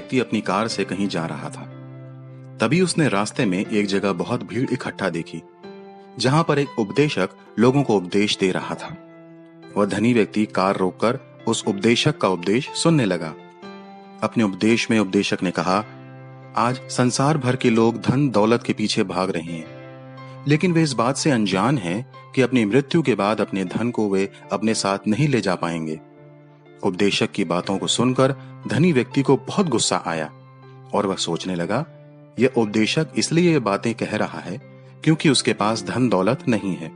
व्यक्ति अपनी कार से कहीं जा रहा था। तभी उसने रास्ते में एक जगह बहुत भीड़ इकट्ठा देखी, जहां पर एक उपदेशक लोगों को उपदेश दे रहा था। वह धनी व्यक्ति कार रोककर उस उपदेशक का उपदेश सुनने लगा। अपने उपदेश में उपदेशक ने कहा, आज संसार भर के लोग धन दौलत के पीछे भाग रहे हैं, लेकिन वे इस बात से अनजान हैं कि अपनी मृत्यु के बाद अपने धन को वे अपने साथ नहीं ले जा पाएंगे। उपदेशक की बातों को सुनकर धनी व्यक्ति को बहुत गुस्सा आया और वह सोचने लगा, यह उपदेशक इसलिए ये बातें कह रहा है क्योंकि उसके पास धन दौलत नहीं है।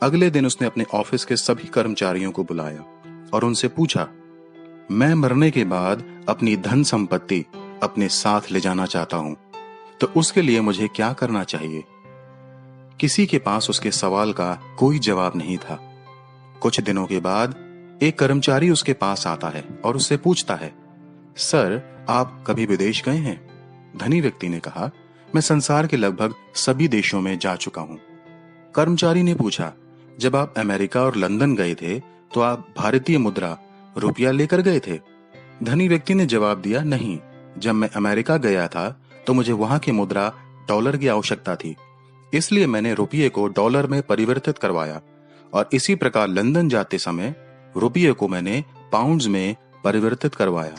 अगले दिन उसने अपने ऑफिस के सभी कर्मचारियों को बुलाया और उनसे पूछा, मैं मरने के बाद अपनी धन संपत्ति अपने साथ ले जाना चाहता हूं, तो उसके लिए मुझे क्या करना चाहिए? किसी के पास उसके सवाल का कोई जवाब नहीं था। कुछ दिनों के बाद एक कर्मचारी उसके पास आता है और उससे पूछता है, सर, आप कभी विदेश गए हैं? धनी व्यक्ति ने कहा, मैं संसार के लगभग सभी देशों में जा चुका हूं। कर्मचारी ने पूछा, जब आप अमेरिका और लंदन गए थे तो आप भारतीय मुद्रा रुपया लेकर गए थे? धनी व्यक्ति ने जवाब दिया, नहीं, जब मैं अमेरिका गया था तो मुझे वहां की मुद्रा डॉलर की आवश्यकता थी, इसलिए मैंने रुपये को डॉलर में परिवर्तित करवाया, और इसी प्रकार लंदन जाते समय रुपये को मैंने पाउंड्स में परिवर्तित करवाया,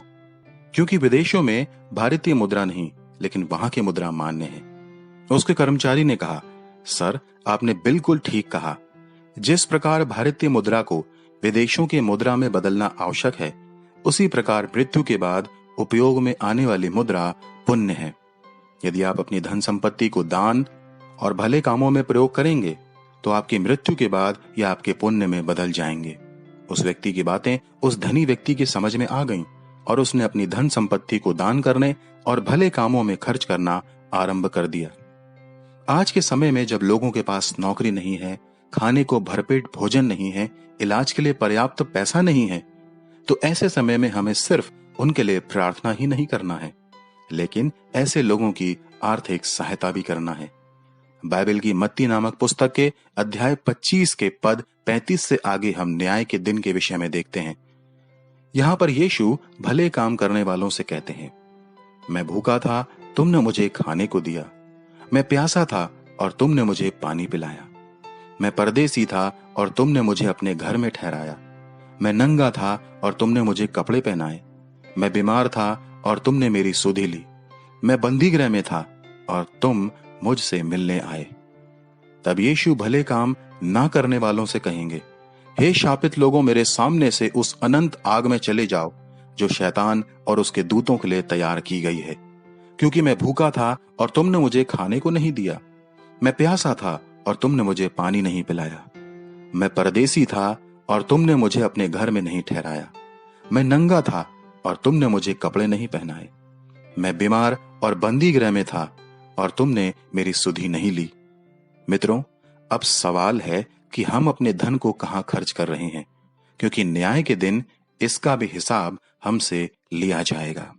क्योंकि विदेशों में भारतीय मुद्रा नहीं लेकिन वहां की मुद्रा मान्य है। उसके कर्मचारी ने कहा, सर, आपने बिल्कुल ठीक कहा। जिस प्रकार भारतीय मुद्रा को विदेशों के मुद्रा में बदलना आवश्यक है, उसी प्रकार मृत्यु के बाद उपयोग में आने वाली मुद्रा पुण्य है। यदि आप अपनी धन संपत्ति को दान और भले कामों में प्रयोग करेंगे तो आपकी मृत्यु के बाद यह आपके पुण्य में बदल जाएंगे। उस व्यक्ति की बातें उस धनी व्यक्ति की समझ में आ गईं और उसने अपनी धन संपत्ति को दान करने और भले कामों में खर्च करना आरंभ कर दिया। आज के समय में जब लोगों के पास नौकरी नहीं है, खाने को भरपेट भोजन नहीं है, इलाज के लिए पर्याप्त पैसा नहीं है, तो ऐसे समय में हमें सिर्फ उनके लिए प्रार्थना ही नहीं करना है, लेकिन ऐसे लोगों की आर्थिक सहायता भी करना है। बाइबल की मत्ती नामक पुस्तक के अध्याय 25 के पद 35 से आगे हम न्याय के दिन के विषय में देखते हैं। यहाँ पर यीशु भले काम करने वालों से कहते हैं, मैं भूखा था, तुमने मुझे खाने को दिया, मैं प्यासा था और तुमने मुझे पानी पिलाया, मैं परदेसी था और तुमने मुझे अपने घर में ठहराया, मैं नंगा था और तुमने मुझे कपड़े पहनाए, मैं बीमार था और तुमने मेरी सुधि ली, मैं बंदीगृह में था और तुम मुझसे मिलने आए। तब यीशु भले काम ना करने वालों से कहेंगे, हे शापित लोगों, मेरे सामने से उस अनंत आग में चले जाओ जो शैतान और उसके दूतों के लिए तैयार की गई है। क्योंकि मैं भूखा था और तुमने मुझे खाने को नहीं दिया, मैं प्यासा था और तुमने मुझे पानी नहीं पिलाया, मैं परदेसी था और तुमने मुझे अपने घर में नहीं ठहराया, मैं नंगा था और तुमने मुझे कपड़े नहीं पहनाए, मैं बीमार और बंदीगृह में था और तुमने मेरी सुधि नहीं ली। मित्रों, अब सवाल है कि हम अपने धन को कहां खर्च कर रहे हैं, क्योंकि न्याय के दिन इसका भी हिसाब हमसे लिया जाएगा।